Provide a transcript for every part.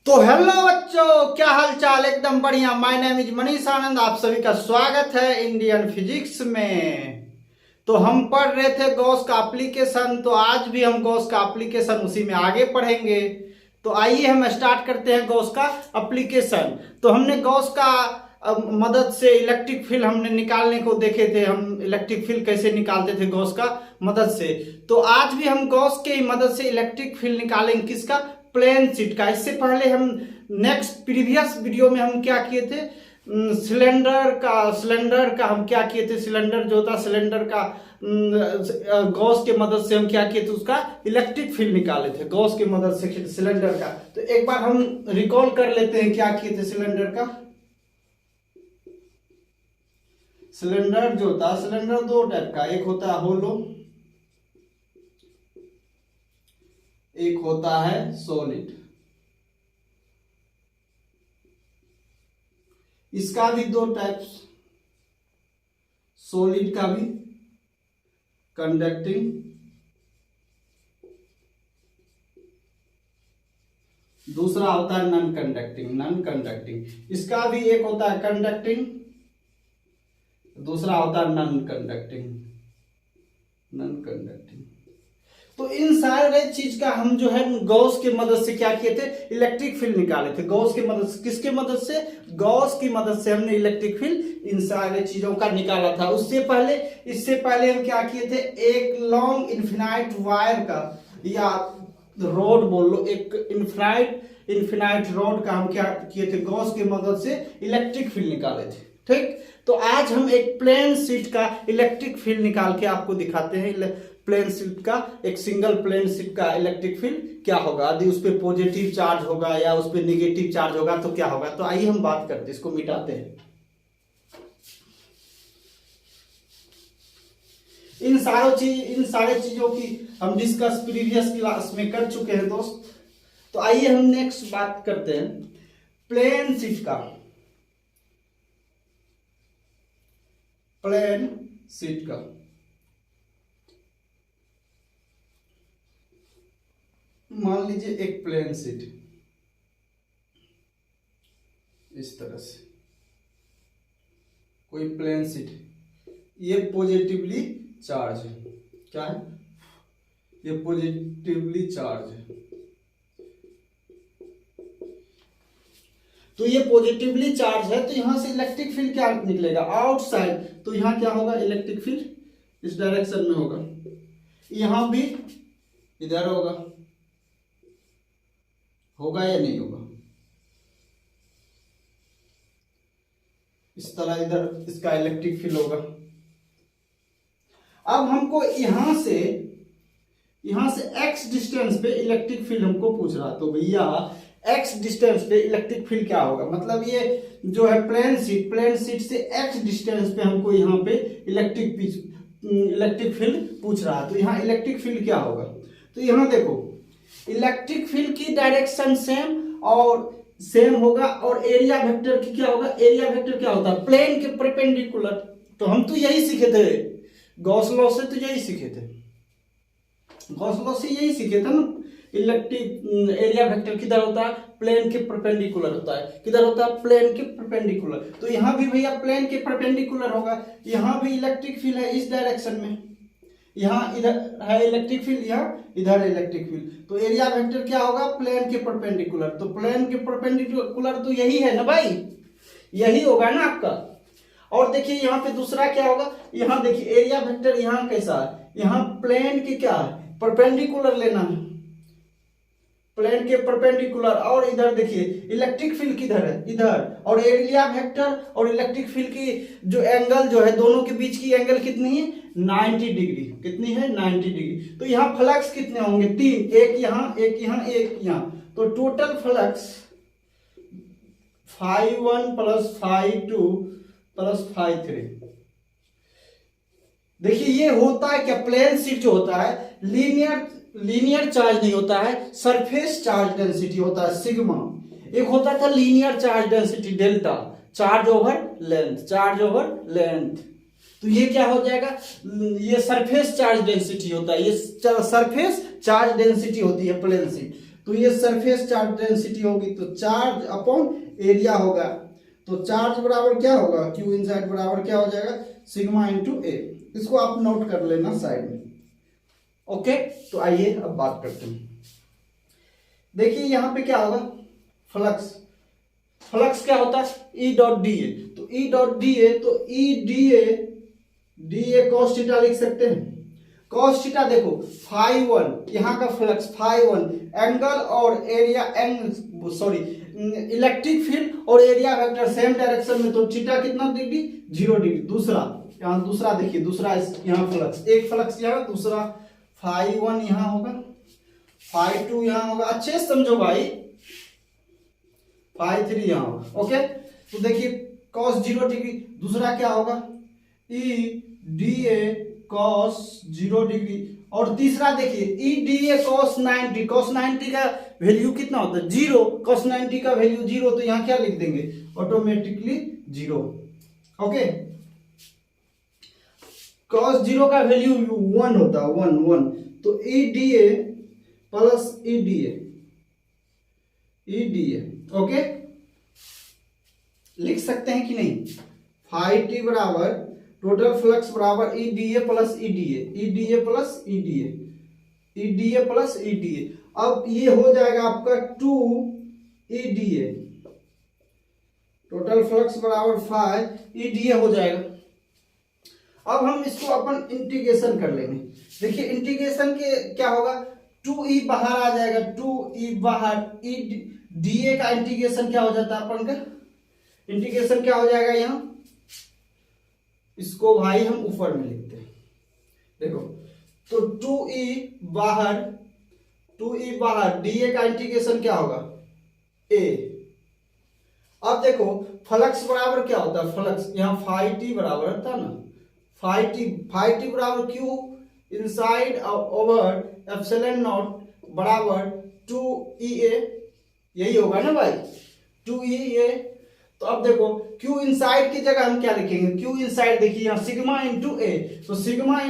तो हेलो बच्चों, क्या हाल चाल। एकदम बढ़िया। माय नेम इज मनीष आनंद। आप सभी का स्वागत है इंडियन फिजिक्स में। तो हम पढ़ रहे थे गॉस का एप्लीकेशन, तो आज भी हम गॉस का एप्लीकेशन उसी में आगे पढ़ेंगे। तो आइए हम स्टार्ट करते हैं गॉस का एप्लीकेशन। तो हमने गॉस का मदद से इलेक्ट्रिक फील्ड हमने निकालने को देखे थे। हम इलेक्ट्रिक फील्ड कैसे निकालते थे गॉस का मदद से। तो आज भी हम गॉस के मदद से इलेक्ट्रिक फील्ड निकालेंगे। किसका? प्लेन शीट का। इससे पहले हम नेक्स्ट प्रीवियस वीडियो में हम क्या किए थे, सिलेंडर का हम क्या किए थे, सिलेंडर जो था सिलेंडर का गॉस के मदद से हम क्या किए थे, उसका इलेक्ट्रिक फील्ड निकाले थे गॉस के मदद से सिलेंडर का। तो एक बार हम रिकॉल कर लेते हैं क्या किए थे सिलेंडर का। सिलेंडर जो था, सिलेंडर दो टाइप का, एक होता है होलो, एक होता है सॉलिड। इसका भी दो टाइप्स, सॉलिड का भी कंडक्टिंग, दूसरा होता है नॉन कंडक्टिंग। इसका भी एक होता है कंडक्टिंग, दूसरा होता है नॉन कंडक्टिंग। तो इन सारे चीज का हम जो है गॉस के मदद से क्या किए थे, इलेक्ट्रिक फील्ड निकाले थे गॉस के मदद से। किसके मदद से? गॉस की मदद से हमने इलेक्ट्रिक फील्ड इन सारे चीजों का निकाला था। इससे पहले हम क्या किए थे, एक लॉन्ग इन्फिनाइट वायर का या रोड बोल लो, एक इन्फिनाइट रोड का हम क्या किए थे, गॉस की मदद से इलेक्ट्रिक फील्ड निकाले थे। ठीक, तो आज हम एक प्लेन शीट का इलेक्ट्रिक फील्ड निकाल के आपको दिखाते हैं। प्लेन शीट का, एक सिंगल प्लेन शीट का इलेक्ट्रिक फील्ड क्या होगा। यदि उस पर पॉजिटिव चार्ज होगा या उस पर निगेटिव चार्ज होगा तो क्या होगा। तो आइए हम बात करते हैं, इसको मिटाते हैं। इन सारे चीजों की हम डिस्कस प्रीवियस क्लास में कर चुके हैं दोस्त। तो आइए हम नेक्स्ट बात करते हैं प्लेन शीट का। प्लेन शीट का मान लीजिए एक प्लेन शीट इस तरह से, कोई प्लेन शीट, ये पॉजिटिवली चार्ज है। क्या है? ये पॉजिटिवली चार्ज है। तो ये पॉजिटिवली चार्ज है, तो यहां से इलेक्ट्रिक फील्ड क्या निकलेगा, आउटसाइड। तो यहां क्या होगा, इलेक्ट्रिक फील्ड इस डायरेक्शन में होगा, यहां भी इधर होगा या नहीं होगा, इस तरह इधर इसका इलेक्ट्रिक फील्ड होगा। अब हमको यहां से x डिस्टेंस पे इलेक्ट्रिक फील्ड हमको पूछ रहा, तो भैया x डिस्टेंस पे इलेक्ट्रिक फील्ड क्या होगा। मतलब ये जो है प्लेन शीट से x डिस्टेंस पे हमको यहाँ पे इलेक्ट्रिक फील्ड पूछ रहा है। तो यहाँ इलेक्ट्रिक फील्ड क्या होगा, तो यहाँ देखो इलेक्ट्रिक फील्ड की डायरेक्शन सेम होगा और एरिया वेक्टर की क्या होगा, एरिया वेक्टर क्या होता है, प्लेन के परपेंडिकुलर। तो हम तो यही सीखे थे गॉस लॉ से, तो यही सीखे थे गॉस लॉ से, यही सीखे थे ना। इलेक्ट्रिक एरिया वेक्टर किधर होता है, प्लेन के परपेंडिकुलर होता है। किधर होता है, प्लेन के परपेंडिकुलर। तो यहाँ भी भैया प्लेन के परपेंडिकुलर होगा। यहाँ भी इलेक्ट्रिक फील्ड है इस डायरेक्शन में, यहाँ इधर है इलेक्ट्रिक फील्ड, यहाँ इधर है इलेक्ट्रिक फील्ड। तो एरिया वेक्टर क्या होगा, प्लेन के परपेंडिकुलर। तो प्लेन के परपेंडिकुलर तो यही है ना भाई, यही होगा ना आपका। और देखिए यहाँ पे दूसरा क्या होगा, यहाँ देखिए एरिया वेक्टर यहाँ कैसा है, यहाँ प्लेन के क्या है, परपेंडिकुलर लेना है, प्लेन के परपेंडिकुलर। और इधर देखिए इलेक्ट्रिक फील्ड किधर है, इधर। और एरिया वेक्टर और इलेक्ट्रिक फील्ड की जो एंगल जो है, दोनों के बीच की एंगल कितनी है, 90 डिग्री। कितनी है, 90 डिग्री। तो यहाँ फ्लक्स कितने होंगे, 3, एक यहाँ एक यहाँ एक यहाँ। तो टोटल फ्लक्स φ1 + φ2 + φ3। देखिए ये होता है क्या, प्लेन शीट जो होता है लीनियर चार्ज नहीं होता है, सरफेस चार्ज डेंसिटी होता है सिग्मा। एक होता था linear charge density delta, charge over length. तो ये क्या हो जाएगा, ये सरफेस चार्ज डेंसिटी होता है, ये सरफेस चार्ज डेंसिटी होती है प्लेन शीट। तो ये सरफेस चार्ज डेंसिटी होगी, तो चार्ज अपॉन एरिया होगा। तो चार्ज बराबर क्या होगा, क्यू इनसाइड बराबर क्या हो जाएगा, सिग्मा इंटू ए। इसको आप नोट कर लेना साइड में। ओके, तो आइए अब बात करते हैं। देखिए यहाँ पे क्या होगा, फ्लक्स। फ्लक्स क्या होता है, ई डॉट डी ए। तो ई डॉट डी ए, तो E D A cos theta लिख सकते हैं। कॉस थीटा देखो फाई वन, यहाँ का फ्लक्स फाई वन, एंगल और एरिया इलेक्ट्रिक फील्ड और एरिया वेक्टर सेम डायरेक्शन में, तो थीटा कितना डिग्री, 0 डिग्री। दूसरा यहाँ, दूसरा देखिए, दूसरा यहाँ फ्लक्स, एक फ्लक्स यहाँ, दूसरा फाई वन यहाँ होगा, फाई टू यहाँ होगा, अच्छे से समझो भाई, फाई थ्री यहाँ होगा। ओके, तो देखिए कॉस 0 डिग्री, दूसरा क्या होगा, E D A cos 0 degree, और तीसरा देखिए E D A cos 90। Cos 90 का वैल्यू कितना होता है, 0। कॉस 90 का वैल्यू 0, तो यहाँ क्या लिख देंगे, ऑटोमेटिकली 0। ओके, कॉस 0 का वैल्यू 1 होता है, 1। तो E D A plus E D A, okay, लिख सकते हैं कि नहीं। फाई टी बराबर टोटल फ्लक्स बराबर E D A plus E D A, E D A plus E D A, E D A plus E D A. अब ये हो जाएगा आपका 2 E D A, total flux बराबर 5 ई डी ए हो जाएगा। अब हम इसको अपन इंटीग्रेशन कर लेंगे। देखिए इंटीग्रेशन के क्या होगा, 2e बाहर आ जाएगा, 2e बाहर, ई डी ए का इंटीग्रेशन क्या हो जाता है अपन का, इंटीग्रेशन क्या हो जाएगा यहाँ, इसको भाई हम ऊपर में लिखते हैं, देखो, तो 2e बाहर, डी ए का इंटीग्रेशन क्या होगा, a। अब देखो फ्लक्स बराबर क्या होता है, फ्लक्स यहाँ फाई टी बराबर होता है ना, फाई टी बराबर Q inside over epsilon not बराबर 2EA, यही होगा ना भाई, 2EA। तो अब देखो Q इनसाइड की जगह हम क्या लिखेंगे, Q इनसाइड देखिए यहाँ सिग्मा इंटू ए, तो sigma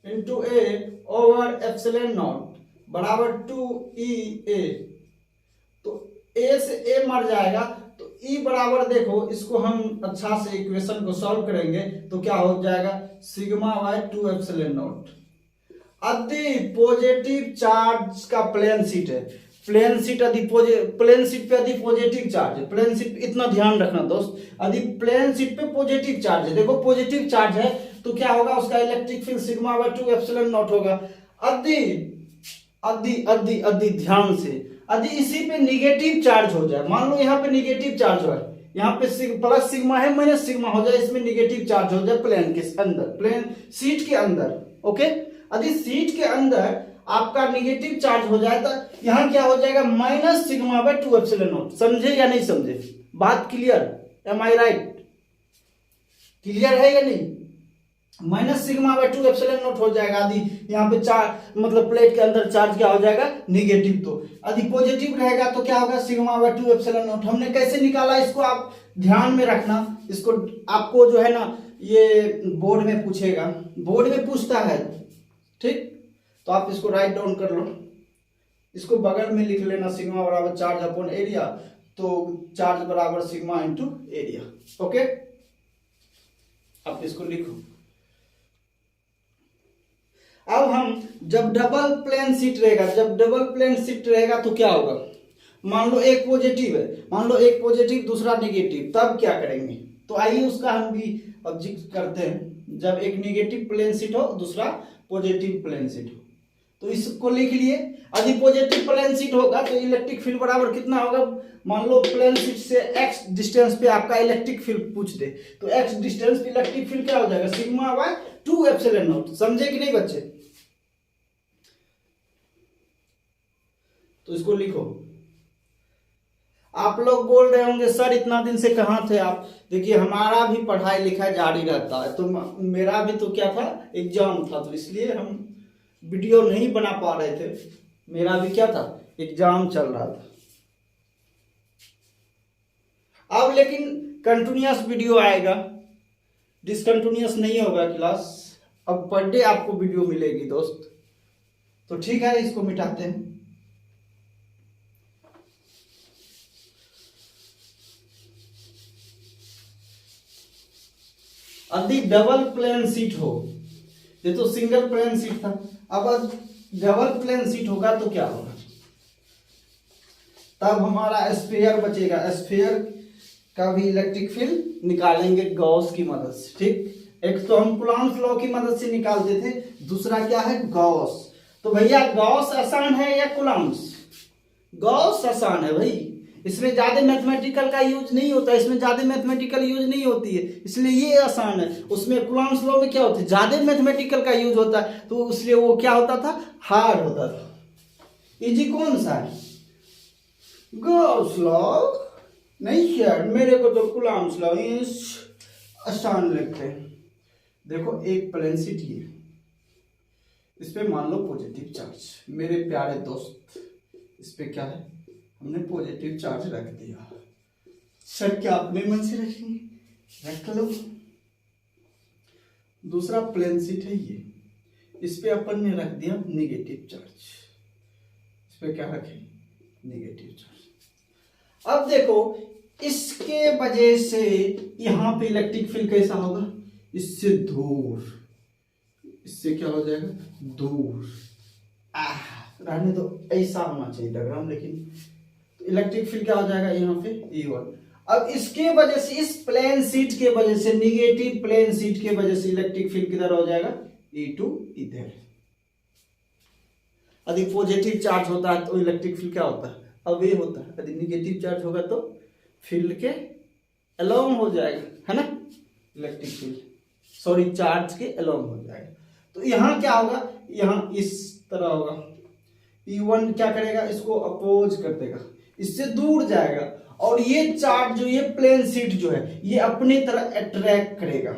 into A over epsilon not बराबर 2EA। तो A से A मर जाएगा, तो E बराबर देखो, इसको हम अच्छा से इक्वेशन को सॉल्व करेंगे तो क्या हो जाएगा, सिग्मा बाय 2 एप्सिलॉन नॉट। यदि पॉजिटिव चार्ज का प्लेन सीट है, प्लेन सीट पे यदि पॉजिटिव चार्ज है, प्लेन सीट पे इतना ध्यान रखना दोस्त, यदि प्लेन सीट पे पॉजिटिव चार्ज है, देखो पॉजिटिव चार्ज है तो क्या होगा, उसका electric field sigma bye 2 epsilon not होगा। यदि ध्यान से, यदि इसी पे निगेटिव चार्ज हो जाए, मान लो यहाँ पे निगेटिव चार्ज हो, यहाँ पे प्लस सिग्मा है माइनस सिग्मा हो जाए, इसमें निगेटिव चार्ज हो जाए प्लेन के अंदर, प्लेन सीट के अंदर। ओके, यदि सीट के अंदर आपका निगेटिव चार्ज हो जाए तो यहाँ क्या हो जाएगा, minus sigma bye 2 epsilon not. समझे या नहीं समझे, बात क्लियर, एम आई राइट, क्लियर है या नहीं, minus sigma bye 2 epsilon not हो जाएगा। यदि यहाँ पे चार्ज मतलब प्लेट के अंदर चार्ज क्या हो जाएगा, निगेटिव। तो यदि पॉजिटिव रहेगा तो क्या होगा, सिग्मा बाय 2 एप्सिलॉन नॉट। हमने कैसे निकाला, इसको आप ध्यान में रखना, इसको आपको जो है ना ये बोर्ड में पूछेगा, बोर्ड में पूछता है, ठीक, तो आप इसको राइट डाउन कर लो, इसको बगल में लिख लेना, सिग्मा बराबर चार्ज अपॉन एरिया, तो चार्ज बराबर सिग्मा इंटू एरिया। ओके, अब इसको लिखो। अब हम जब डबल प्लेन सीट रहेगा, तो क्या होगा, मान लो एक पॉजिटिव है, दूसरा नेगेटिव, तब क्या करेंगे, तो आइए उसका हम भी अब जिक्र करते हैं। जब एक नेगेटिव प्लेन सीट हो, दूसरा पॉजिटिव प्लेन सीट हो, तो इसको लिख लिए। यदि पॉजिटिव प्लेन सीट होगा तो इलेक्ट्रिक फील्ड बराबर कितना होगा, मान लो प्लेन सीट से x डिस्टेंस पे आपका इलेक्ट्रिक फील्ड पूछ दे, तो x डिस्टेंस पे इलेक्ट्रिक फील्ड क्या हो जाएगा, सिग्मा बाय 2 एप्सिलॉन नॉट। समझे कि नहीं बच्चे, तो इसको लिखो। आप लोग बोल रहे होंगे सर इतना दिन से कहाँ थे आप, देखिए हमारा भी पढ़ाई लिखाई जारी रहता है, तो मेरा भी तो क्या था, एग्जाम था, तो इसलिए हम वीडियो नहीं बना पा रहे थे, मेरा भी क्या था, एग्जाम चल रहा था। अब लेकिन कंटिन्यूअस वीडियो आएगा, डिसकंटिन्यूअस नहीं होगा क्लास। अब पर डे आपको वीडियो मिलेगी दोस्त। तो ठीक है, इसको मिटाते हैं। यदि डबल प्लेन शीट हो, ये तो सिंगल प्लेन शीट था, अब डबल प्लेन शीट होगा तो क्या होगा, तब हमारा स्फीयर बचेगा। स्फीयर का भी इलेक्ट्रिक फील्ड निकालेंगे गॉस की मदद से। ठीक, एक तो हम कूलॉम्स लॉ की मदद से निकालते थे, दूसरा क्या है, गॉस। तो भैया गॉस आसान है या कूलॉम्स? गॉस आसान है भाई, इसमें ज्यादा मैथमेटिकल का यूज नहीं होता, इसमें ज्यादा मैथमेटिकल यूज नहीं होती है, इसलिए ये आसान है। उसमें कूलॉम्स लॉ में क्या होता है, ज्यादा मैथमेटिकल का यूज होता है, तो इसलिए वो क्या होता था, हार्ड होता था। इजी कौन सा है, गॉस लॉ? नहीं यार, मेरे को तो कूलॉम्स लॉ आसान लगते हैं। देखो एक प्लेन शीट ये, इस पे मान लो पॉजिटिव चार्ज, मेरे प्यारे दोस्त, इस पे क्या है, हमने पॉजिटिव चार्ज रख दिया। सर क्या अपने मन से रखेंगे, रख लो। दूसरा प्लेन शीट है ये, इस पे अपन ने रख दिया नेगेटिव चार्ज, इस पे क्या रखे, नेगेटिव चार्ज। अब देखो इसके वजह से यहां पे इलेक्ट्रिक फील्ड कैसा होगा, इससे दूर, इससे क्या हो जाएगा, दूर। रहने दो, ऐसा होना चाहिए डायग्राम, लेकिन इलेक्ट्रिक फील्ड क्या हो जाएगा यहाँ पे, E1। अब इसके वजह से, इस प्लेन शीट के वजह से, निगेटिव प्लेन शीट के वजह से इलेक्ट्रिक फील्ड किधर हो जाएगा, E2 इधर। यदि पॉजिटिव चार्ज होता है तो इलेक्ट्रिक फील्ड क्या होता है, अवे होता है। यदि निगेटिव चार्ज होगा तो फील्ड के अलोंग हो जाएगा, है ना, इलेक्ट्रिक फील्ड, सॉरी चार्ज के अलोंग हो जाएगा। तो यहाँ क्या होगा, यहाँ इस तरह होगा, E1 क्या करेगा, इसको अपोज कर देगा, इससे दूर जाएगा, और ये चार्ज जो, ये प्लेन शीट जो है, ये अपनी तरह अट्रैक्ट करेगा।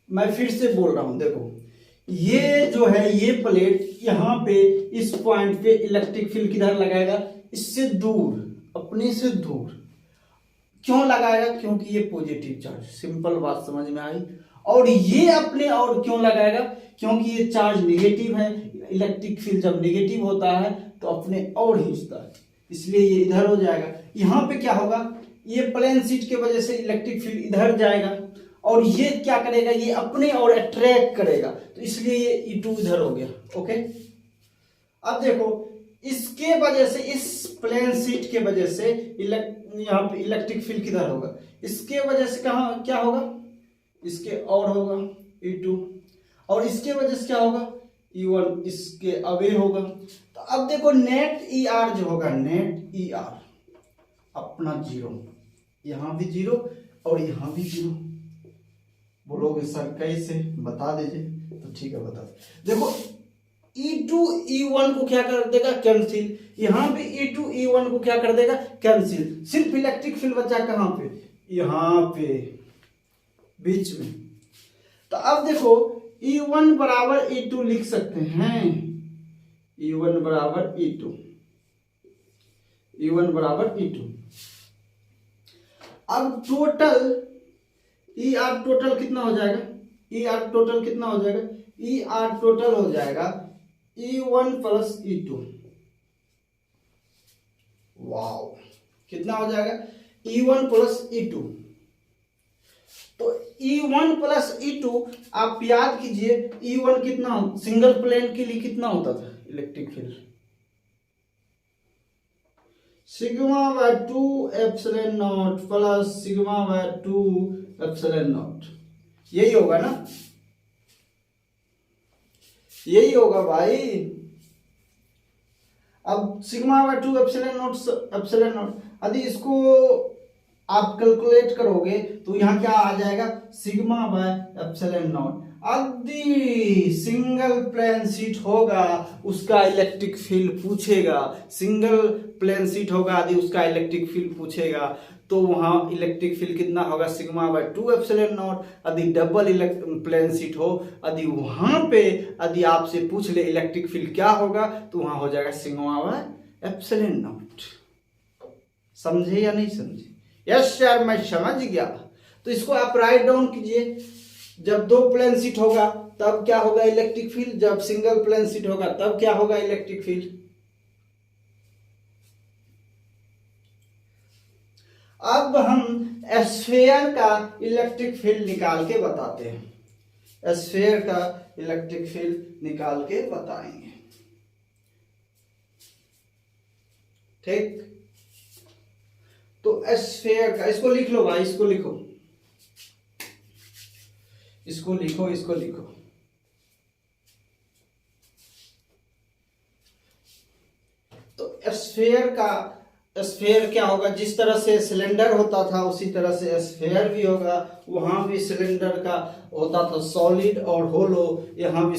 मैं फिर से बोल रहा हूं, देखो ये जो है, ये प्लेट यहाँ पे इस पॉइंट पे इलेक्ट्रिक फील्ड किधर लगाएगा, इससे दूर, अपने से दूर। क्यों लगाएगा, क्योंकि ये पॉजिटिव चार्ज, सिंपल बात समझ में आई। और ये अपने और क्यों लगाएगा, क्योंकि ये चार्ज निगेटिव है, इलेक्ट्रिक फील्ड जब निगेटिव होता है तो अपने और खींचता है, इसलिए ये इधर हो जाएगा। यहाँ पे क्या होगा, ये प्लेन शीट के वजह से इलेक्ट्रिक फील्ड इधर जाएगा, और ये क्या करेगा, ये अपने और अट्रैक्ट करेगा, तो इसलिए ये E2 इधर हो गया। ओके, अब देखो इसके वजह से, इस प्लेन शीट के वजह से यहाँ पे इलेक्ट्रिक फील्ड किधर होगा, इसके वजह से कहाँ क्या होगा, इसके और होगा E2, और इसके वजह से क्या होगा, E1 इसके अवे होगा। तो अब देखो नेट ER जो होगा, नेट ER अपना जीरो, यहां भी जीरो और यहां भी जीरो। बोलोगे सर कैसे, बता दीजिए। तो ठीक है, बता दे। देखो E2 E1 को क्या कर देगा, कैंसिल, यहां भी E2 E1 को क्या कर देगा, कैंसिल। सिर्फ इलेक्ट्रिक फील्ड बचा कहां पे, यहां पे बीच में। तो अब देखो E1 बराबर E2 लिख सकते हैं, E1 बराबर E2, E1 बराबर E2। अब टोटल ER टोटल कितना हो जाएगा, ER टोटल कितना हो जाएगा, ER टोटल हो जाएगा E1 प्लस E2। वाओ, कितना हो जाएगा, E1 प्लस E2। तो E1 प्लस E2 आप याद कीजिए, E1 कितना, सिंगल प्लेन के लिए कितना होता था electric field, sigma bye 2 epsilon not plus sigma bye 2 epsilon not. यही होगा ना, यही होगा भाई। अब सिग्मा बाय 2 एप्सिलॉन नॉट, यदि इसको आप कैलकुलेट करोगे तो यहाँ क्या आ जाएगा, सिग्मा बाय एप्सिलॉन नॉट। यदि सिंगल प्लेन शीट होगा उसका इलेक्ट्रिक फील्ड पूछेगा, सिंगल प्लेन शीट होगा यदि उसका इलेक्ट्रिक फील्ड पूछेगा, तो वहां इलेक्ट्रिक फील्ड कितना होगा, सिग्मा बाय 2 एप्सिलॉन नॉट। यदि डबल प्लेन शीट हो, यदि वहां पे यदि आपसे पूछ ले इलेक्ट्रिक फील्ड क्या होगा, तो वहां हो जाएगा सिग्मा बाय एप्सिलॉन नॉट। समझे या नहीं समझे? यस यार, मैं समझ गया। तो इसको आप राइट डाउन कीजिए, जब दो प्लेन शीट होगा तब क्या होगा इलेक्ट्रिक फील्ड, जब सिंगल प्लेन शीट होगा तब क्या होगा इलेक्ट्रिक फील्ड। अब हम स्फीयर का इलेक्ट्रिक फील्ड निकाल के बताते हैं, स्फीयर का इलेक्ट्रिक फील्ड निकाल के बताएंगे। ठीक, तो स्फीयर का, इसको लिख लो भाई, इसको लिखो, इसको लिखो, इसको लिखो। तो स्फीयर का, स्फीयर क्या होगा, जिस तरह से सिलेंडर होता था उसी तरह से स्फीयर भी होगा। वहां भी सिलेंडर का होता था सॉलिड और होलो, यहाँ भी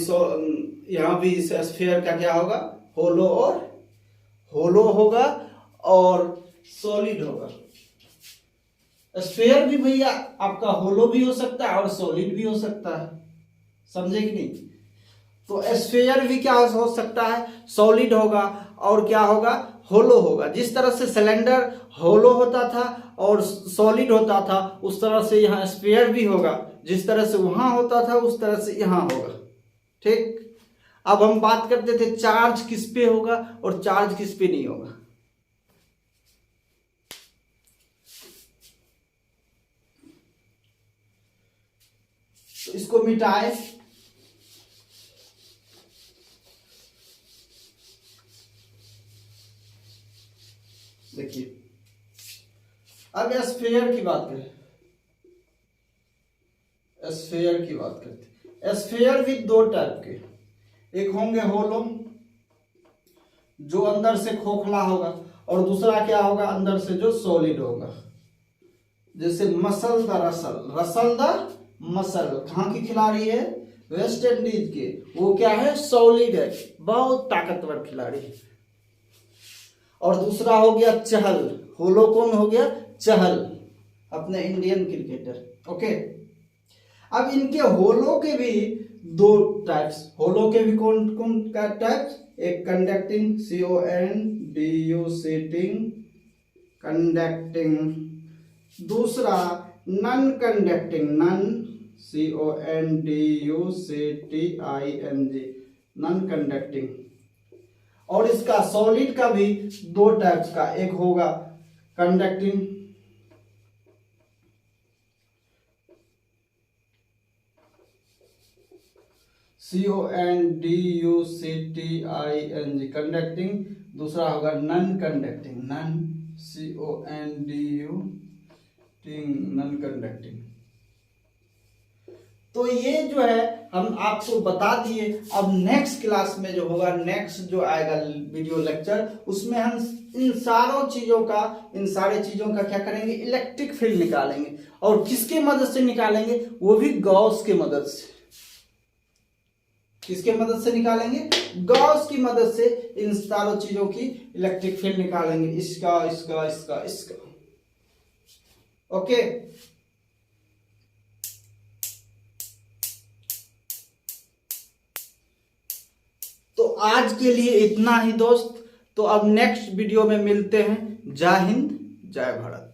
स्फीयर का क्या होगा, होलो और होलो होगा और सॉलिड होगा। स्फीयर भी भैया आपका होलो भी हो सकता है और सॉलिड भी हो सकता है, समझे कि नहीं। तो स्फीयर भी क्या हो सकता है, सॉलिड होगा और क्या होगा, होलो होगा। जिस तरह से सिलेंडर होलो होता था और सॉलिड होता था उस तरह से यहाँ स्फीयर भी होगा, जिस तरह से वहां होता था उस तरह से यहाँ होगा। ठीक, अब हम बात करते थे चार्ज किस पे होगा और चार्ज किस पे नहीं होगा। तो इसको मिटाए, देखिए अब स्फीयर की बात करें, स्फीयर की बात करते हैं। स्फीयर भी दो टाइप के, एक होंगे होलो जो अंदर से खोखला होगा और दूसरा क्या होगा, अंदर से जो सॉलिड होगा। जैसे muscle the Russell, Russell the muscle कहाँ की खिलाड़ी है, वेस्ट इंडीज के, वो क्या है, सॉलिड है, बहुत ताकतवर खिलाड़ी है। और दूसरा हो गया चहल, होलो कौन हो गया, चहल, अपने इंडियन क्रिकेटर। ओके, अब इनके होलो के भी दो टाइप्स, होलो के भी कौन कौन का टाइप्स, एक कंडक्टिंग CONDUCटिंग कंडक्टिंग, दूसरा non conducting, non CONDUCTING non conducting. और इसका सॉलिड का भी दो टाइप्स का, एक होगा कंडक्टिंग CONDUCTING कंडक्टिंग, दूसरा होगा non conducting, non CONDUCTING non conducting. तो ये जो है हम आपको बता दिए। अब नेक्स्ट क्लास में जो होगा, नेक्स्ट जो आएगा वीडियो लेक्चर, उसमें हम इन सारी चीजों का क्या करेंगे, इलेक्ट्रिक फील्ड निकालेंगे। और किसके मदद से निकालेंगे, वो भी गॉस के मदद से। किसके मदद से निकालेंगे, गॉस की मदद से इन सारों चीजों की इलेक्ट्रिक फील्ड निकालेंगे, इसका इसका इसका इसका। ओके, तो आज के लिए इतना ही दोस्त। तो अब नेक्स्ट वीडियो में मिलते हैं। जय हिंद, जय भारत।